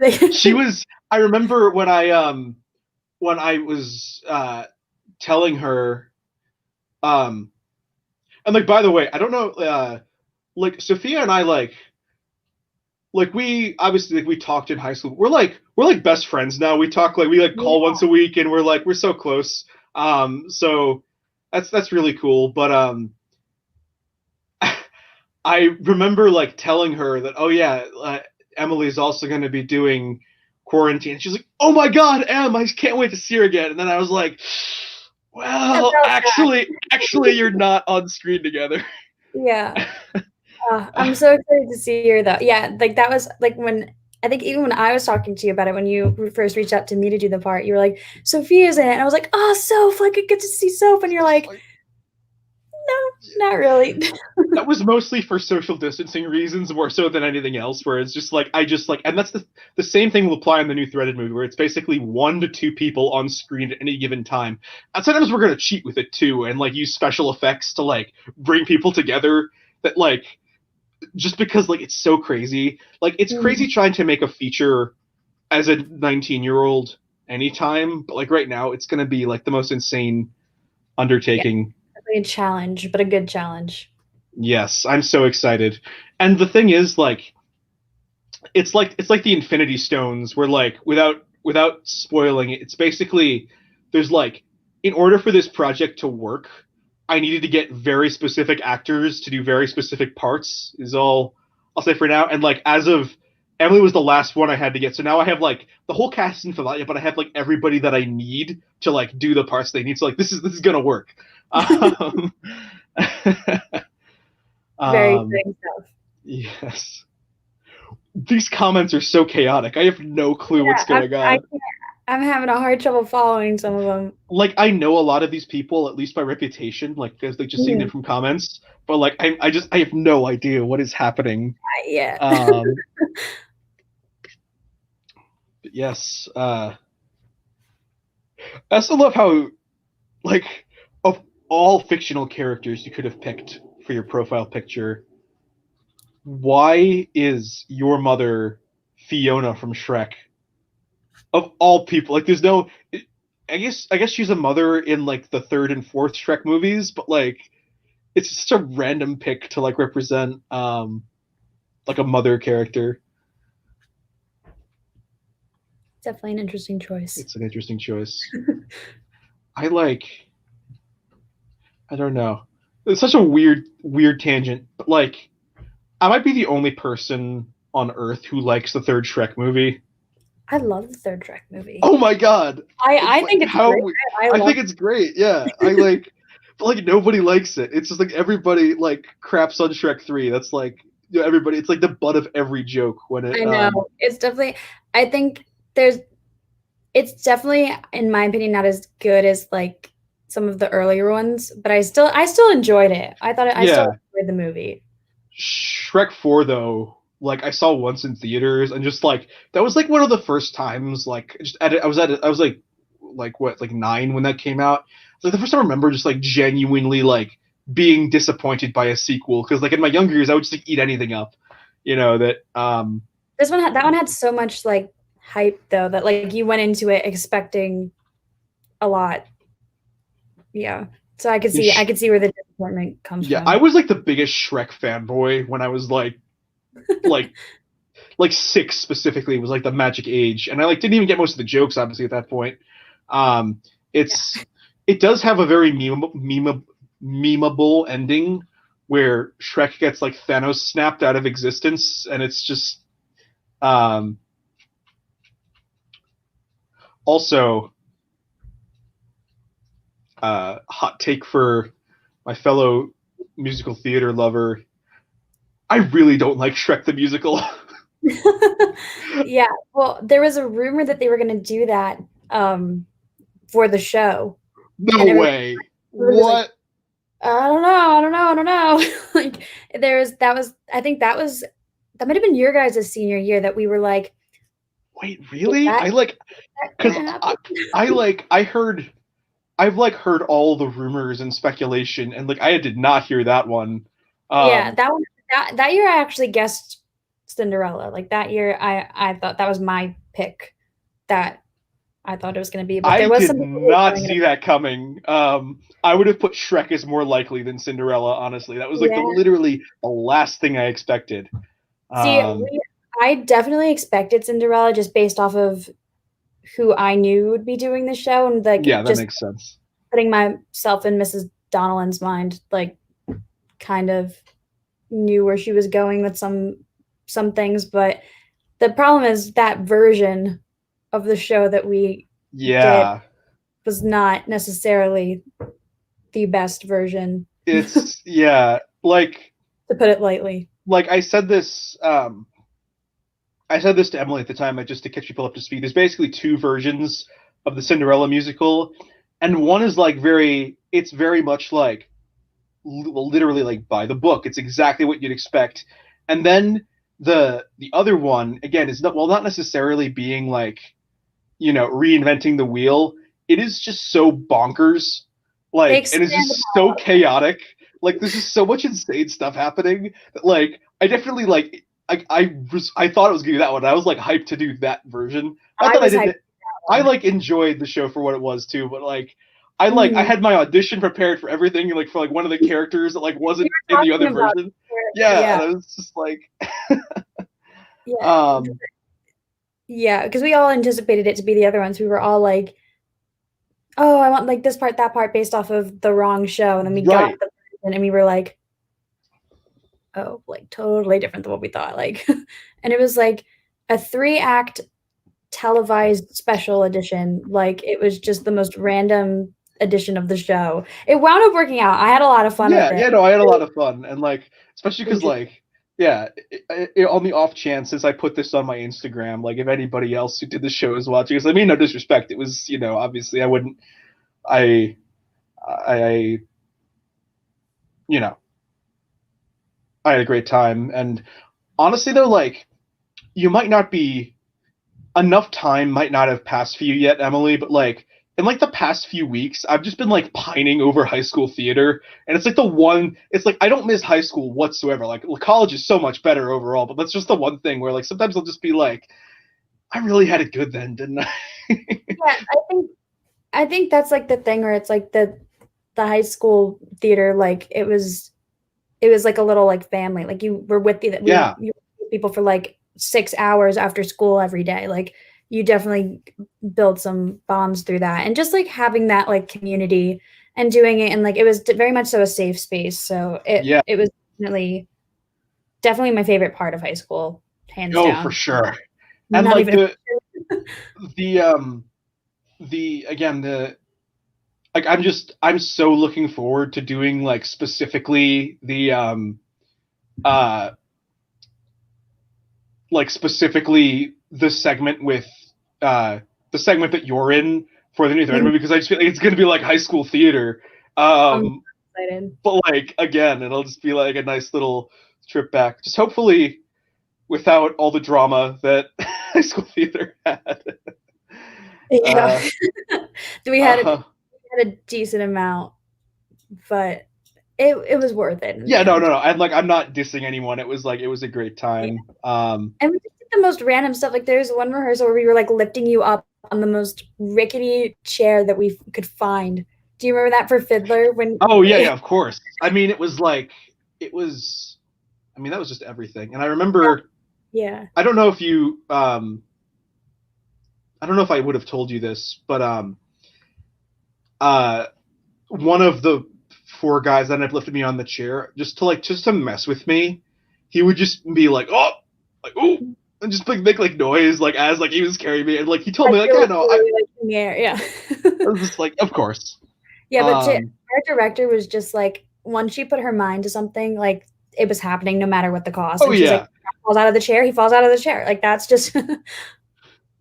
Speaker 2: excited.
Speaker 1: She was. I remember when I was telling her, and like by the way, I don't know, like Sophia and I like we obviously like we talked in high school. We're like best friends now. We talk like we like call
Speaker 2: Yeah.
Speaker 1: once a week, and we're so close. So that's really cool. But I remember like telling her that, oh yeah, Emily's also going to be doing Quarantine. She's like, oh my god, Em, I can't wait to see her again. And then I was like,
Speaker 2: That
Speaker 1: well,
Speaker 2: felt
Speaker 1: actually, you're not on screen together.
Speaker 2: yeah. I'm so excited to see her though. Yeah, like that was like when I think even when I was talking to you about it, when you first reached out to me to do the part, you were like, Sophia's in it. And I was like, oh, Soph, like I get to see Soph. And you're like, no, not really.
Speaker 1: That was mostly for social distancing reasons more so than anything else, where it's just like I just like, and that's the same thing will apply in the new Threaded movie, where it's basically 1 to 2 people on screen at any given time. And sometimes we're going to cheat with it too, and like use special effects to like bring people together, that like just because like it's so crazy. Like it's crazy
Speaker 2: Mhm.
Speaker 1: trying to make a feature as a 19-year-old anytime, but like right now it's going to be like the most insane
Speaker 2: Yeah,
Speaker 1: undertaking.
Speaker 2: definitely a challenge, but a good challenge.
Speaker 1: Yes, I'm so excited. And the thing is, like, it's like the Infinity Stones, where like without spoiling it, it's basically there's like in order for this project to work, I needed to get very specific actors to do very specific parts. Is all I'll say for now. And like as of Emily was the last one I had to get, so now I have like the whole cast isn't for that yet, but I have like everybody that I need to like do the parts they need. So like this is gonna work. Um,
Speaker 2: Very
Speaker 1: um,
Speaker 2: exciting stuff.
Speaker 1: yes. These comments are so chaotic. I have no clue what's
Speaker 2: Yeah, I,
Speaker 1: going
Speaker 2: I
Speaker 1: on.
Speaker 2: can't, I'm having a hard trouble following some of them.
Speaker 1: Like I know a lot of these people, at least by reputation, like because like just seeing them
Speaker 2: Mhm.
Speaker 1: from comments. But like I have no idea what is happening.
Speaker 2: Yeah.
Speaker 1: Um, but yes. I also love how like of all fictional characters you could have picked for your profile picture, why is your mother Fiona from Shrek? Of all people, like there's no. I guess she's a mother in like the third and fourth Shrek movies, but like it's just a random pick to like represent like a mother character.
Speaker 2: Definitely an interesting choice.
Speaker 1: It's an interesting choice. I like I don't know. It's such a weird tangent, but like I might be the only person on Earth who likes the third Shrek movie.
Speaker 2: I love the third Shrek movie.
Speaker 1: Oh my god! It's
Speaker 2: I
Speaker 1: like
Speaker 2: think it's great. I
Speaker 1: I
Speaker 2: love
Speaker 1: think it's great. Yeah, I like, but like nobody likes it. It's just like everybody like craps on Shrek 3. That's like everybody. It's like the butt of every joke when it.
Speaker 2: I know. It's definitely I think there's it's definitely, in my opinion, not as good as like some of the earlier ones, but I still enjoyed it. I still
Speaker 1: Yeah,
Speaker 2: enjoyed the movie.
Speaker 1: Shrek 4 though. Like I saw once in theaters and just like that was like one of the first times like just I was like what like 9 when that came out. It's like the first time I remember just like genuinely like being disappointed by a sequel because like in my younger years I would just like eat anything up, that
Speaker 2: That one had so much like hype though that like you went into it expecting a lot. Yeah. So I could see where the disappointment comes
Speaker 1: yeah, I
Speaker 2: from.
Speaker 1: was like the biggest Shrek fanboy when I was like like 6 specifically was like the magic age, and I like didn't even get most of the jokes obviously at that point. Um, it's it does have a very memeable ending where Shrek gets like Thanos snapped out of existence, and it's just um, also hot take for my fellow musical theater lover. I really don't like Shrek the musical.
Speaker 2: Yeah. Well, there was a rumor that they were going to do that for the show,
Speaker 1: No
Speaker 2: and
Speaker 1: way.
Speaker 2: everybody was like,
Speaker 1: What?
Speaker 2: I don't know. Like I think that might have been your guys' senior year that we were like,
Speaker 1: Wait,
Speaker 2: is
Speaker 1: really?
Speaker 2: that,
Speaker 1: I like
Speaker 2: that
Speaker 1: because
Speaker 2: gonna happen?
Speaker 1: I heard I've like heard all the rumors and speculation, and like I did not hear that one.
Speaker 2: Yeah,
Speaker 1: Um,
Speaker 2: that year I actually guessed Cinderella. Like that year I thought that was my pick that I thought it was gonna be, but
Speaker 1: I
Speaker 2: there was
Speaker 1: did
Speaker 2: some people who were
Speaker 1: not
Speaker 2: throwing it.
Speaker 1: see that coming. I would have put Shrek as more likely than Cinderella. Honestly, that was like the
Speaker 2: Yeah.
Speaker 1: literally the last thing I expected.
Speaker 2: See,
Speaker 1: Um,
Speaker 2: I definitely expected Cinderella just based off of who I knew would be doing the show and like
Speaker 1: yeah, that
Speaker 2: just
Speaker 1: makes sense.
Speaker 2: putting myself in Mrs. Donnellan's mind, like kind of knew where she was going with some things, but the problem is that version of the show that we get
Speaker 1: Yeah,
Speaker 2: was not necessarily the best version,
Speaker 1: it's yeah,
Speaker 2: to put it lightly.
Speaker 1: like I said this to Emily at the time, just to catch people up to speed. There's basically two versions of the Cinderella musical, and one is like it's very much like literally like by the book. It's exactly what you'd expect. And then the other one again is not necessarily being like reinventing the wheel. It is just so bonkers,
Speaker 2: They
Speaker 1: and it's
Speaker 2: expand
Speaker 1: just so chaotic. Like there's just so much insane stuff happening that like I definitely like I thought it was gonna be that one. I was like hyped to do that version. Not
Speaker 2: I
Speaker 1: that I
Speaker 2: was hyped
Speaker 1: didn't.
Speaker 2: for that
Speaker 1: I
Speaker 2: one.
Speaker 1: like enjoyed the show for what it was too, but like I had my audition prepared for everything, like for like one of the characters that like wasn't in the other version. Yeah, and I was just like,
Speaker 2: yeah,
Speaker 1: um,
Speaker 2: yeah, because we all anticipated it to be the other ones. We were all like, "Oh, I want like this part, that part," based off of the wrong show, and then we got
Speaker 1: right.
Speaker 2: the version, and we were like, "Oh, like totally different than what we thought." Like, and it was like a 3-act televised special edition. Like, it was just the most random edition of the show. It wound up working out. I had a lot of fun with
Speaker 1: Yeah,
Speaker 2: it.
Speaker 1: yeah, no, I had a lot of fun, and like, especially because
Speaker 2: Enjoy-
Speaker 1: like, yeah, on the off chance, since I put this on my Instagram, like if anybody else who did the show is watching, because I mean, no disrespect, it was, obviously I wouldn't, I, you know, I had a great time, and honestly though, like, you might not be enough time might not have passed for you yet, Emily, but like in like the past few weeks, I've just been like pining over high school theater, and it's like it's like I don't miss high school whatsoever. Like college is so much better overall, but that's just the one thing where like sometimes I'll just be like, I really had it good then, didn't I?
Speaker 2: Yeah, I think that's like the thing where it's like the high school theater, like it was like a little like family. Like you were with the
Speaker 1: Yeah,
Speaker 2: you were with people for like 6 hours after school every day. Like you definitely build some bonds through that, and just like having that like community and doing it, and like it was very much so a safe space. So it
Speaker 1: yeah,
Speaker 2: it was definitely my favorite part of high school, hands
Speaker 1: oh for
Speaker 2: down.
Speaker 1: sure. And
Speaker 2: Not
Speaker 1: like
Speaker 2: even
Speaker 1: the again the like I'm so looking forward to doing like specifically uh specifically the segment with the segment that you're in for the new Thread movie, because I just feel like it's gonna be like high school theater.
Speaker 2: I'm
Speaker 1: Um,
Speaker 2: excited.
Speaker 1: but like again, it'll just be like a nice little trip back. Just hopefully without all the drama that high school theater had.
Speaker 2: Yeah.
Speaker 1: Uh,
Speaker 2: we had a,
Speaker 1: uh,
Speaker 2: we had a decent amount, but it was worth it in the
Speaker 1: yeah, no,
Speaker 2: end.
Speaker 1: no, no. I'm not dissing anyone. It was like it was a great
Speaker 2: Yeah.
Speaker 1: time.
Speaker 2: And we just did the most random stuff. Like there's one rehearsal where we were like lifting you up on the most rickety chair that we could find. Do you remember that for Fiddler when
Speaker 1: Oh yeah, yeah, of course. I mean, it was like it was. I mean, that was just everything. And I remember.
Speaker 2: yeah.
Speaker 1: I don't know if you. I don't know if I would have told you this, but uh, one of the 4 guys that had lifted me on the chair just to mess with me, he would just be like, oh, like ooh, and just like make like noise like as like he was carrying me, and like he told
Speaker 2: Like
Speaker 1: me like,
Speaker 2: you're
Speaker 1: yeah, no,
Speaker 2: literally, like, in the air. Yeah.
Speaker 1: I was just like, of course.
Speaker 2: Yeah, but
Speaker 1: Um,
Speaker 2: our director was just like once she put her mind to something, like it was happening no matter what the cost.
Speaker 1: oh
Speaker 2: And she's like,
Speaker 1: yeah,
Speaker 2: he falls out of the chair, he falls out of the chair. Like that's just the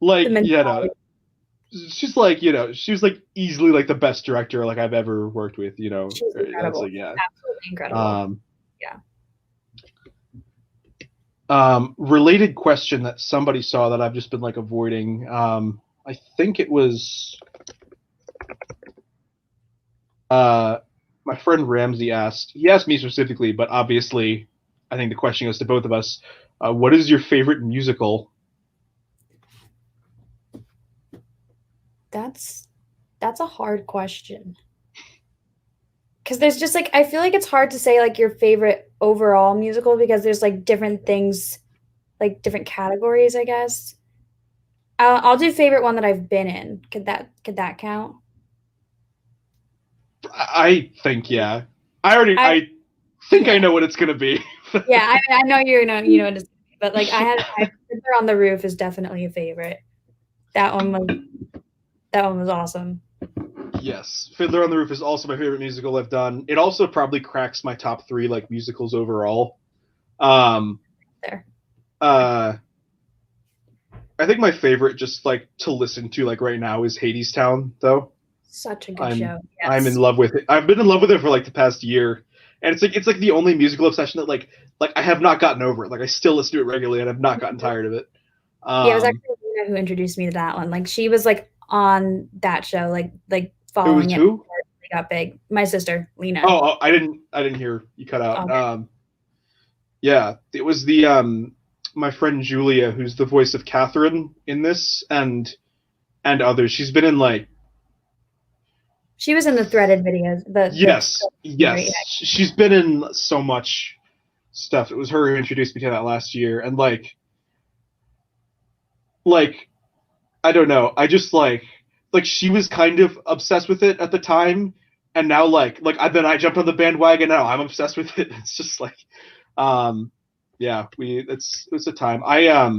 Speaker 1: like
Speaker 2: mentality.
Speaker 1: she's like she was like easily like the best director like I've ever worked with.
Speaker 2: She's
Speaker 1: That's
Speaker 2: incredible.
Speaker 1: like yeah.
Speaker 2: Absolutely incredible.
Speaker 1: Um,
Speaker 2: Yeah.
Speaker 1: Related question that somebody saw that I've just been like avoiding. I think it was my friend Ramsey asked. He asked me specifically, but obviously, I think the question goes to both of us. What is your favorite musical?
Speaker 2: That's a hard question. Because there's just like I feel like it's hard to say like your favorite overall musical because there's like different things, like different categories, I guess. I'll do favorite one that I've been in. Could that count?
Speaker 1: I think yeah.
Speaker 2: I
Speaker 1: I think I
Speaker 2: yeah.
Speaker 1: know what it's gonna be.
Speaker 2: Yeah, I know you know what it's, but like I Fiddler on the Roof is definitely a favorite. That one was awesome.
Speaker 1: Yes, Fiddler on the Roof is also my favorite musical I've done. It also probably cracks my top 3 like musicals overall. Um,
Speaker 2: There.
Speaker 1: uh, I think my favorite just like to listen to like right now is Hadestown though.
Speaker 2: Such a good
Speaker 1: I'm
Speaker 2: show.
Speaker 1: I'm in
Speaker 2: Yes.
Speaker 1: love with it. I've been in love with it for like the past year, and it's like the only musical obsession that like I have not gotten over it. Like I still listen to it regularly, and I've not gotten tired of it.
Speaker 2: Yeah, it was
Speaker 1: Um,
Speaker 2: actually Lena who introduced me to that one. Like she was like on that show, like
Speaker 1: it was
Speaker 2: following it
Speaker 1: who?
Speaker 2: before it got big. My sister, Lena.
Speaker 1: Oh, I didn't hear you cut out.
Speaker 2: Okay.
Speaker 1: Yeah, it was the my friend Julia, who's the voice of Catherine in this, and others. She's been in like
Speaker 2: She was in the threaded videos.
Speaker 1: Yes,
Speaker 2: Right.
Speaker 1: she's been in so much stuff. It was her who introduced me to that last year, and like I don't know. I just like she was kind of obsessed with it at the time, and now I jumped on the bandwagon. Now I'm obsessed with it. It's just like, yeah, it's a time. I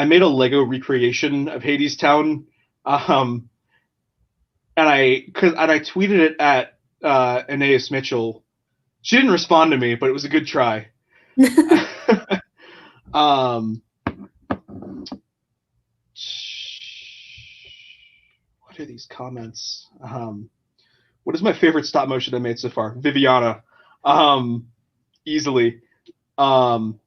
Speaker 1: made a Lego recreation of Hades Town, and I tweeted it at Aeneas Mitchell. She didn't respond to me, but it was a good try. What are these comments? What is my favorite stop motion I made so far? Viviana, easily. And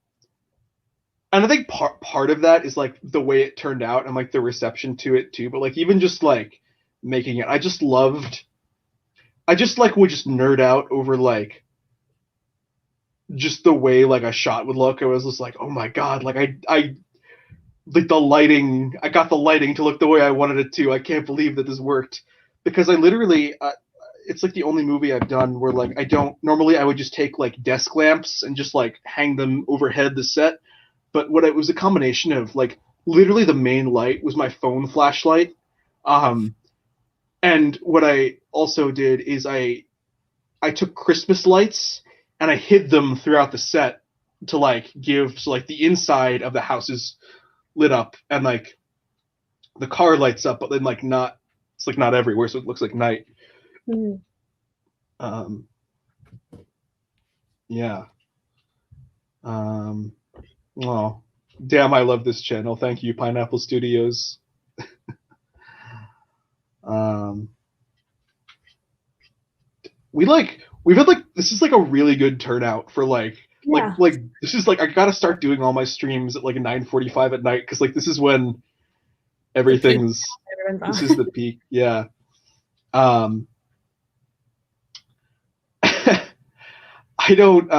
Speaker 1: I think part of that is like the way it turned out and like the reception to it too. But like even just like making it, I just would just nerd out over like just the way like a shot would look. I was just like, oh my god, like I like the lighting. I got the lighting to look the way I wanted it to. I can't believe that this worked, because I literally it's like the only movie I've done where like I would just take like desk lamps and just like hang them overhead the set. But what it was a combination of like literally the main light was my phone flashlight. And what I also did is I took Christmas lights and I hid them throughout the set to like like the inside of the house is lit up and like the car lights up, but then like not, it's like not everywhere, so it looks like night.
Speaker 2: Mm-hmm.
Speaker 1: Yeah. Oh, damn! I love this channel. Thank you, Pineapple Studios. We've had like this is like a really good turnout for like this is like I gotta start doing all my streams at like 9:45 at night, because like this is when everything's this is the peak. Yeah. I don't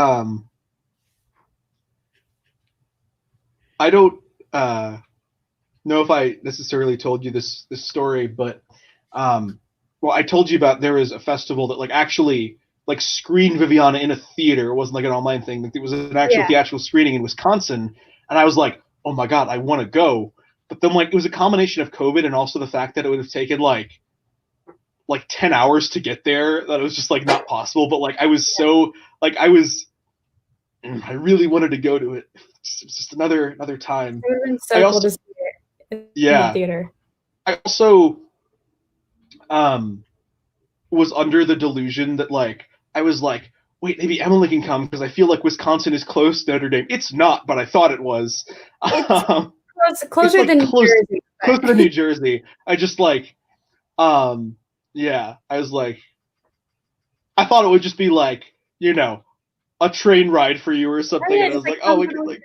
Speaker 1: know if I necessarily told you this story, but well, I told you about there was a festival that like actually like screened Viviana in a theater. It wasn't like an online thing. Like, it was an actual theatrical screening in Wisconsin, and I was like, oh my god, I want to go. But then like it was a combination of COVID and also the fact that it would have taken like 10 hours to get there, that it was just like not possible. But like I was so like I really wanted to go to it. It's just another time.
Speaker 2: It would have been so cool to see it in the theater.
Speaker 1: I also was under the delusion that like I was like, wait, maybe Emily can come because I feel like Wisconsin is close to Notre Dame. It's not, but I thought it was.
Speaker 2: It's closer than New Jersey.
Speaker 1: Closer to New Jersey. I just like, yeah, I was like, I thought it would just be like, you know, a train ride for you or something. And I was like, oh, we could like,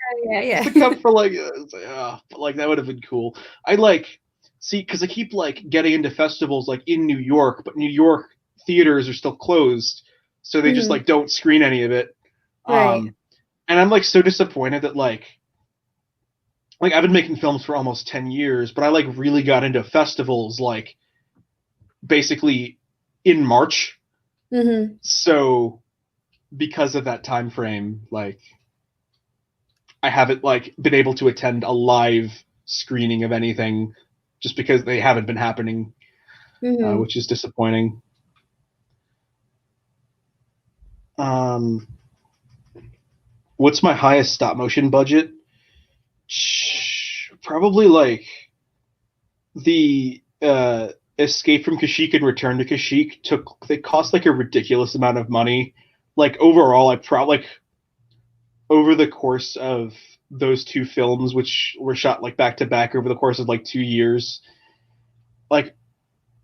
Speaker 1: come for like, but like that would have been cool. I like, see, because I keep like getting into festivals like in New York, but New York theaters are still closed, so they just like don't screen any of it.
Speaker 2: Right.
Speaker 1: And I'm like so disappointed that like I've been making films for almost 10 years, but I like really got into festivals like basically in March.
Speaker 2: Mm-hmm.
Speaker 1: So because of that time frame, like I haven't like been able to attend a live screening of anything just because they haven't been happening, which is disappointing. What's my highest stop motion budget? Probably like the Escape from Kashyyyk and Return to Kashyyyk they cost like a ridiculous amount of money. Like overall, I probably like over the course of those two films, which were shot like back to back over the course of like 2 years, like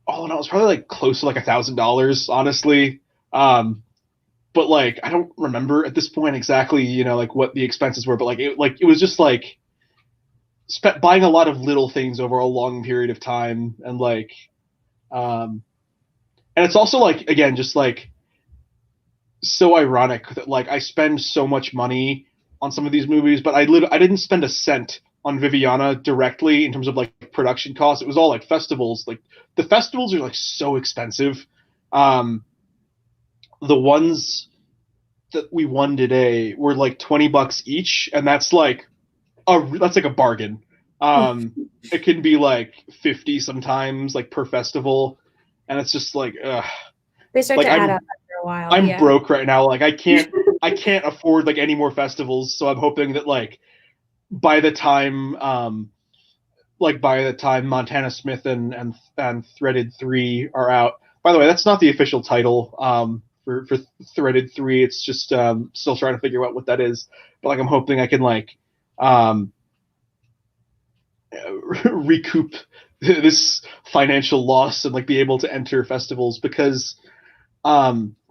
Speaker 1: all in all, it was probably like close to like $1,000, honestly. But like I don't remember at this point exactly, you know, like what the expenses were, but like it was just like buying a lot of little things over a long period of time, and like and it's also like again just like so ironic that like I spend so much money on some of these movies, but I didn't spend a cent on Viviana directly in terms of like production costs. It was all like festivals. Like the festivals are like so expensive. The ones that we won today were like $20 each, and that's like a bargain. It can be like 50 sometimes, like per festival, and it's just like,
Speaker 2: They start
Speaker 1: like
Speaker 2: to add up after a while.
Speaker 1: I'm
Speaker 2: Yeah.
Speaker 1: broke right now. Like I can't afford like any more festivals. So I'm hoping that like by the time Montana Smith and Threaded 3 are out. By the way, that's not the official title for Threaded 3. It's just still trying to figure out what that is. But like I'm hoping I can like recoup this financial loss and like be able to enter festivals, because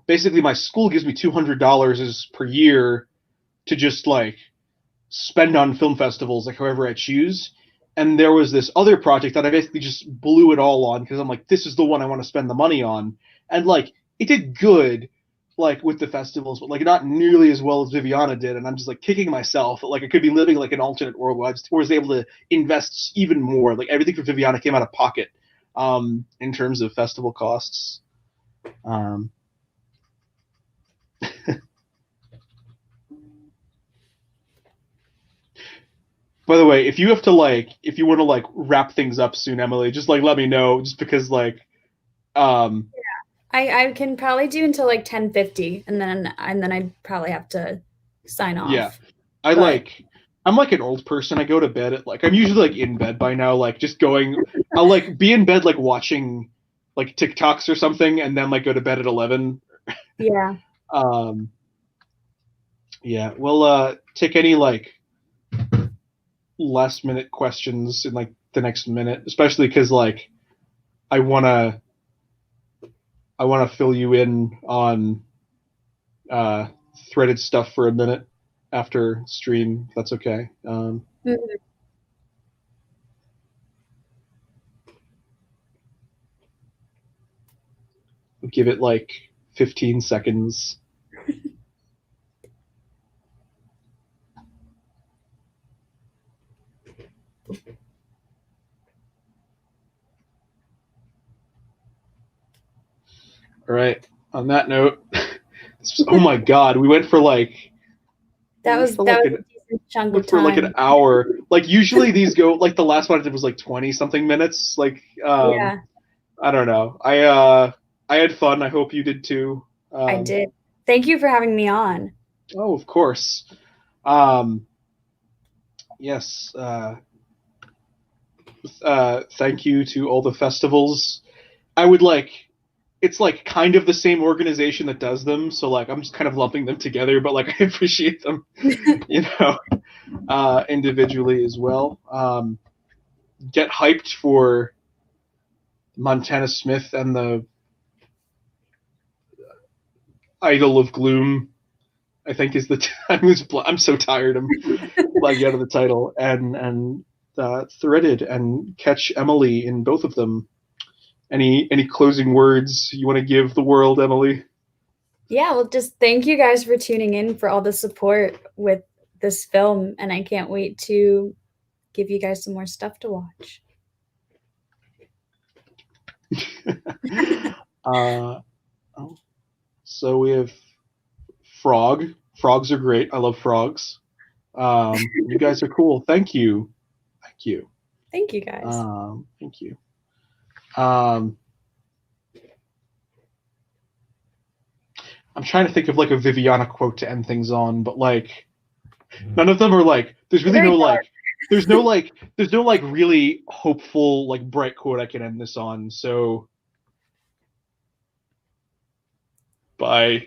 Speaker 1: basically my school gives me $200 per year to just like spend on film festivals, like however I choose. And there was this other project that I basically just blew it all on because I'm like, this is the one I want to spend the money on. And like it did good, like with the festivals, but like not nearly as well as Viviana did. And I'm just like kicking myself. Like I could be living like an alternate world where I was able to invest even more. Like everything for Viviana came out of pocket in terms of festival costs. By the way, if you want to like wrap things up soon, Emily, just like let me know, just because like
Speaker 2: I can probably do until like 10:50, and then I'd probably have to sign off.
Speaker 1: Yeah. I'm like an old person. I go to bed at like I'm usually like in bed by now, like just going I'll like be in bed like watching like TikToks or something, and then like go to bed at 11.
Speaker 2: Yeah.
Speaker 1: Yeah. We'll take any like last minute questions in like the next minute, especially because like I wanna fill you in on threaded stuff for a minute after stream, if that's okay.
Speaker 2: Mm-hmm.
Speaker 1: Give it like 15 seconds. All right. On that note, oh my God, we went for like
Speaker 2: that was a decent chunk of time.
Speaker 1: For like an hour. Like usually these go like the last one I did was like 20 something minutes. Like
Speaker 2: yeah.
Speaker 1: I don't know. I had fun. I hope you did too.
Speaker 2: I did. Thank you for having me on.
Speaker 1: Oh, of course. Yes. Thank you to all the festivals. I would like. It's like kind of the same organization that does them, so like I'm just kind of lumping them together, but like I appreciate them, individually as well. Get hyped for Montana Smith and the Idol of Gloom, I think is the I'm so tired. I'm like out of the title and Threaded, and catch Emily in both of them. Any closing words you want to give the world, Emily?
Speaker 2: Yeah, well, just thank you guys for tuning in, for all the support with this film, and I can't wait to give you guys some more stuff to watch.
Speaker 1: So we have Frog. Frogs are great. I love frogs. You guys are cool. Thank you. Thank you.
Speaker 2: Thank you, guys.
Speaker 1: Thank you. I'm trying to think of like a Viviana quote to end things on, but like none of them are like there's really no like there's no like really hopeful like bright quote I can end this on. So bye.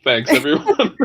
Speaker 1: Thanks everyone.